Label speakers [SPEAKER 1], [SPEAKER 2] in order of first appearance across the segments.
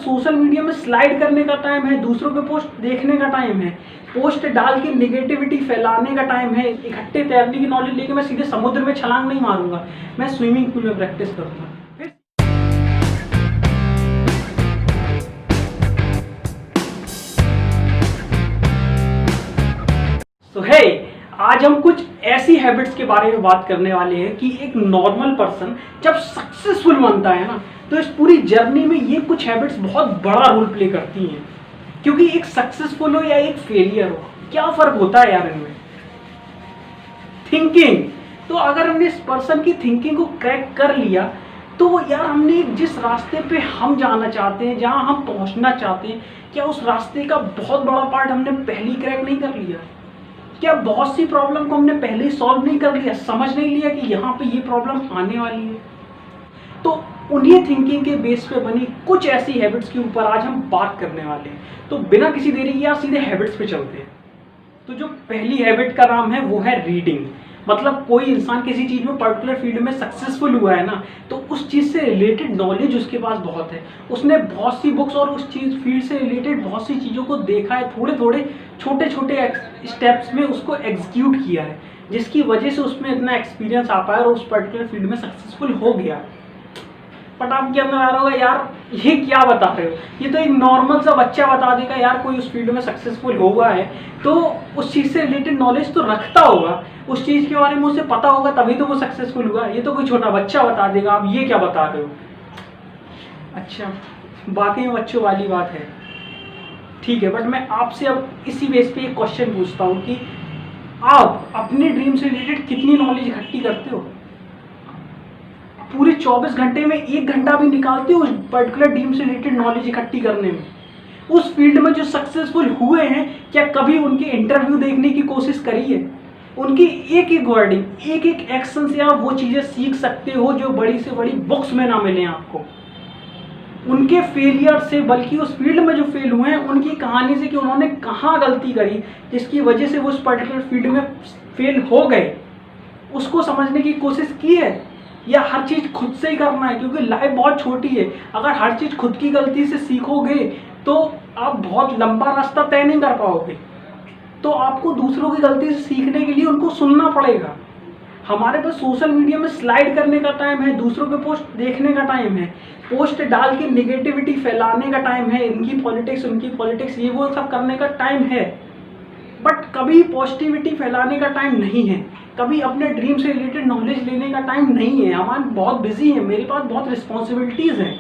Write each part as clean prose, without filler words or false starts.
[SPEAKER 1] Social media में slide करने का टाइम है, दूसरों के पोस्ट देखने का टाइम है, पोस्ट डाल के निगेटिविटी फैलाने का टाइम है। इकट्ठे तैरने की नॉलेज लेके मैं सीधे समुद्र में छलांग नहीं मारूंगा, मैं स्विमिंग पूल में प्रैक्टिस करूंगा। तो है आज हम कुछ ऐसी हैबिट्स के बारे में बात करने वाले हैं कि एक नॉर्मल पर्सन जब सक्सेसफुल बनता है ना, तो इस पूरी जर्नी में ये कुछ हैबिट्स बहुत बड़ा रोल प्ले करती हैं। क्योंकि एक सक्सेसफुल हो या एक फेलियर हो, क्या फर्क होता है यार इनमें? थिंकिंग। तो अगर हमने इस पर्सन की थिंकिंग को क्रैक कर लिया तो यार हमने जिस रास्ते पे हम जाना चाहते हैं, जहां हम पहुंचना चाहते हैं, क्या उस रास्ते का बहुत बड़ा पार्ट हमने पहले ही क्रैक नहीं कर लिया? क्या बहुत सी प्रॉब्लम को हमने पहले ही सॉल्व नहीं कर लिया, समझ नहीं लिया कि यहाँ पे ये प्रॉब्लम आने वाली है? तो उन्हीं थिंकिंग के बेस पे बनी कुछ ऐसी हैबिट्स के ऊपर आज हम बात करने वाले हैं। तो बिना किसी देरी के सीधे हैबिट्स पे चलते हैं। तो जो पहली हैबिट का नाम है वो है रीडिंग। मतलब कोई इंसान किसी चीज़ में पर्टिकुलर फील्ड में सक्सेसफुल हुआ है ना, तो उस चीज़ से रिलेटेड नॉलेज उसके पास बहुत है। उसने बहुत सी बुक्स और उस चीज़ फील्ड से रिलेटेड बहुत सी चीज़ों को देखा है, थोड़े थोड़े छोटे छोटे स्टेप्स में उसको एग्जीक्यूट किया है, जिसकी वजह से उसमें इतना एक्सपीरियंस आ पाया और उस पर्टिकुलर फील्ड में सक्सेसफुल हो गया। बट आपके अंदर आ रहा होगा, यार ये क्या बता रहे हो, ये तो एक नॉर्मल सा बच्चा बता देगा। यार कोई उस फील्ड में सक्सेसफुल हुआ है तो उस चीज़ से रिलेटेड नॉलेज तो रखता होगा, उस चीज़ के बारे में उसे पता होगा, तभी तो वो सक्सेसफुल हुआ। ये तो कोई छोटा बच्चा बता देगा, आप ये क्या बता रहे हो? अच्छा, बाकी में बच्चों वाली बात है, ठीक है। बट मैं आपसे अब इसी बेस पे एक क्वेश्चन पूछता हूँ कि आप अपने ड्रीम से रिलेटेड कितनी नॉलेज इकट्ठी करते हो? पूरे 24 घंटे में 1 घंटा भी निकालते हो उस पर्टिकुलर ड्रीम से रिलेटेड नॉलेज इकट्ठी करने में? उस फील्ड में जो सक्सेसफुल हुए हैं, क्या कभी उनके इंटरव्यू देखने की कोशिश करी है? उनकी एक एक वर्डिंग, एक एक एक्शन से आप वो चीज़ें सीख सकते हो जो बड़ी से बड़ी बुक्स में ना मिले आपको। उनके फेलियर से, बल्कि उस फील्ड में जो फेल हुए हैं उनकी कहानी से कि उन्होंने कहाँ गलती करी जिसकी वजह से वो उस पर्टिकुलर फील्ड में फेल हो गए, उसको समझने की कोशिश की है? या हर चीज़ खुद से ही करना है? क्योंकि लाइफ बहुत छोटी है, अगर हर चीज़ खुद की गलती से सीखोगे तो आप बहुत लंबा रास्ता तय नहीं कर पाओगे। तो आपको दूसरों की गलती से सीखने के लिए उनको सुनना पड़ेगा। हमारे पास सोशल मीडिया में स्लाइड करने का टाइम है, दूसरों के पोस्ट देखने का टाइम है, पोस्ट डाल के निगेटिविटी फैलाने का टाइम है, इनकी पॉलिटिक्स उनकी पॉलिटिक्स ये वो सब करने का टाइम है। बट कभी पॉजिटिविटी फैलाने का टाइम नहीं है, कभी अपने ड्रीम से रिलेटेड नॉलेज लेने का टाइम नहीं है। हम बहुत बिजी हैं, मेरे पास बहुत रिस्पॉन्सिबिलिटीज़ हैं,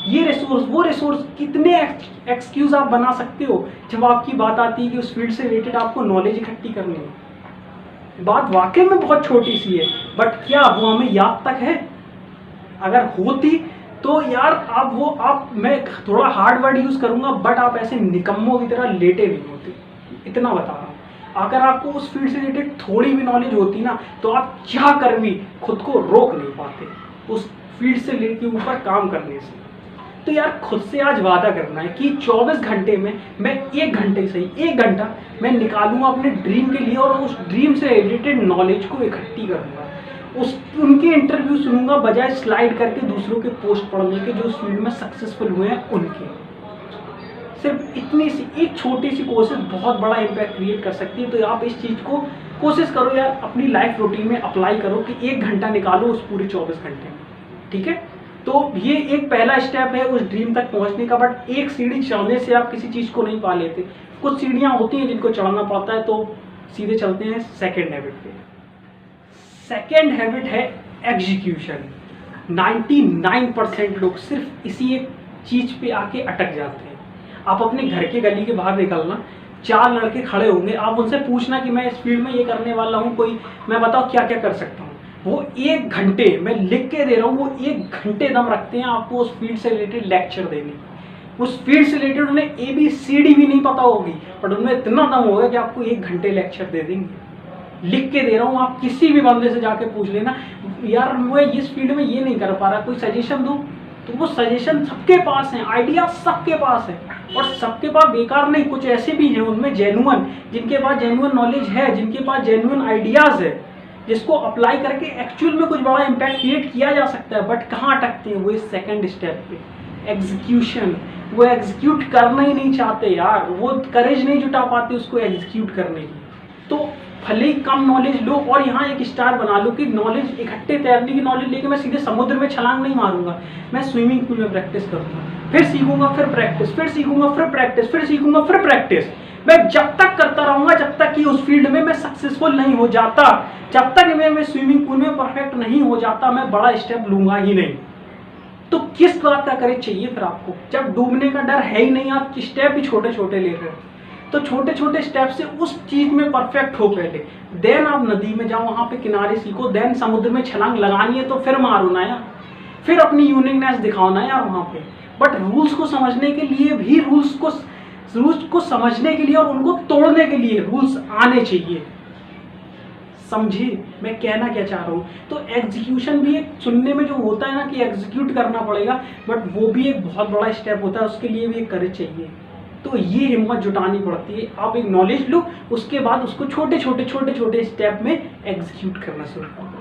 [SPEAKER 1] ये रिसोर्स वो रिसोर्स, कितने एक्सक्यूज़ आप बना सकते हो जब आपकी बात आती है कि उस फील्ड से रिलेटेड आपको नॉलेज इकट्ठी करनी है। बात वाकई में बहुत छोटी सी है, बट क्या वो हमें याद तक है? अगर होती तो यार आप मैं थोड़ा हार्ड वर्ड यूज़ करूँगा, बट आप ऐसे निकम्मों की तरह लेटे नहीं होते, इतना बता रहा हूँ। अगर आपको उस फील्ड से रिलेटेड थोड़ी भी नॉलेज होती ना, तो आप क्या कर भी खुद को रोक नहीं पाते उस फील्ड से रिलेटेड के ऊपर काम करने से। तो यार खुद से आज वादा करना है कि 24 घंटे में मैं 1 घंटे से 1 घंटा मैं निकालूंगा अपने ड्रीम के लिए और उस ड्रीम से रिलेटेड नॉलेज को इकट्ठी करूंगा, उनके इंटरव्यू सुनूंगा बजाय स्लाइड करके दूसरों के पोस्ट पढ़ने के जो उस फील्ड में सक्सेसफुल हुए हैं उनके। सिर्फ इतनी सी एक छोटी सी कोशिश बहुत बड़ा इम्पैक्ट क्रिएट कर सकती है। तो आप इस चीज़ को कोशिश करो यार, अपनी लाइफ रूटीन में अप्लाई करो कि 1 घंटा निकालो उस पूरे 24 घंटे में, ठीक है? तो ये एक पहला स्टेप है उस ड्रीम तक पहुंचने का। बट एक सीढ़ी चढ़ने से आप किसी चीज़ को नहीं पा लेते, कुछ सीढ़ियाँ होती हैं जिनको चढ़ना पड़ता है। तो सीधे चलते हैं सेकेंड हैबिट पे। सेकेंड हैबिट है एग्जीक्यूशन। 99% लोग सिर्फ इसी एक चीज़ पे आके अटक जाते हैं। आप अपने घर के गली के बाहर निकलना, 4 लड़के खड़े होंगे, आप उनसे पूछना कि मैं इस फील्ड में ये करने वाला हूँ, कोई मैं बताओ क्या क्या कर सकता हूँ। वो 1 घंटे, मैं लिख के दे रहा हूँ, वो 1 घंटे दम रखते हैं आपको उस फील्ड से रिलेटेड लेक्चर देने। उस फील्ड से रिलेटेड उन्हें ABCD भी नहीं पता होगी, बट उनमें इतना दम होगा कि आपको 1 घंटे लेक्चर दे देंगे। लिख के दे रहा हूँ, आप किसी भी बंदे से जाके पूछ लेना, यार मैं इस फील्ड में ये नहीं कर पा रहा, कोई सजेशन दो। तो वो सजेशन सबके पास हैं, आइडिया सबके पास है, और सबके पास बेकार नहीं, कुछ ऐसे भी हैं उनमें जेन्युइन, जिनके पास जेन्युइन नॉलेज है, जिनके पास जेन्युइन आइडियाज़ है, जिसको अप्लाई करके एक्चुअल में कुछ बड़ा इम्पैक्ट क्रिएट किया जा सकता है। बट कहाँ अटकते हैं वो? इस सेकंड स्टेप पे। एग्जीक्यूशन। वो एग्जीक्यूट करना ही नहीं चाहते यार, वो करेज नहीं जुटा पाते उसको एग्जीक्यूट करने की। तो भले ही कम नॉलेज लो और यहाँ एक स्टार बना लो कि नॉलेज इकट्ठे तैरने की नॉलेज लेके मैं सीधे समुद्र में छलांग नहीं मारूंगा, मैं स्विमिंग पूल में प्रैक्टिस करूंगा, फिर सीखूंगा, फिर प्रैक्टिस, फिर सीखूंगा, फिर प्रैक्टिस, फिर सीखूंगा, फिर प्रैक्टिस। मैं जब तक करता रहूंगा जब तक कि उस फील्ड में मैं सक्सेसफुल नहीं हो जाता, जब तक मैं स्विमिंग पूल में परफेक्ट नहीं हो जाता, मैं बड़ा स्टेप लूंगा ही नहीं। तो किस बात का करेज चाहिए फिर आपको, जब डूबने का डर है ही नहीं, आप स्टेप भी छोटे छोटे ले रहे हो। तो छोटे छोटे स्टेप से उस चीज में परफेक्ट हो पहले, देन आप नदी में जाओ, वहां पे किनारे सीखो, देन समुद्र में छलांग लगानी है तो फिर मारो ना यार, फिर अपनी यूनिकनेस दिखाओ ना यार वहां पे। बट रूल्स को समझने के लिए भी रूल्स को समझने के लिए और उनको तोड़ने के लिए रूल्स आने चाहिए। समझिए मैं कहना क्या चाह रहा हूँ। तो एग्जीक्यूशन भी एक सुनने में जो होता है ना कि एग्जीक्यूट करना पड़ेगा, बट वो भी एक बहुत बड़ा स्टेप होता है, उसके लिए भी एक करेज चाहिए। तो ये हिम्मत जुटानी पड़ती है। आप एक नॉलेज लो, उसके बाद उसको छोटे छोटे स्टेप में एग्जीक्यूट करना शुरू करो।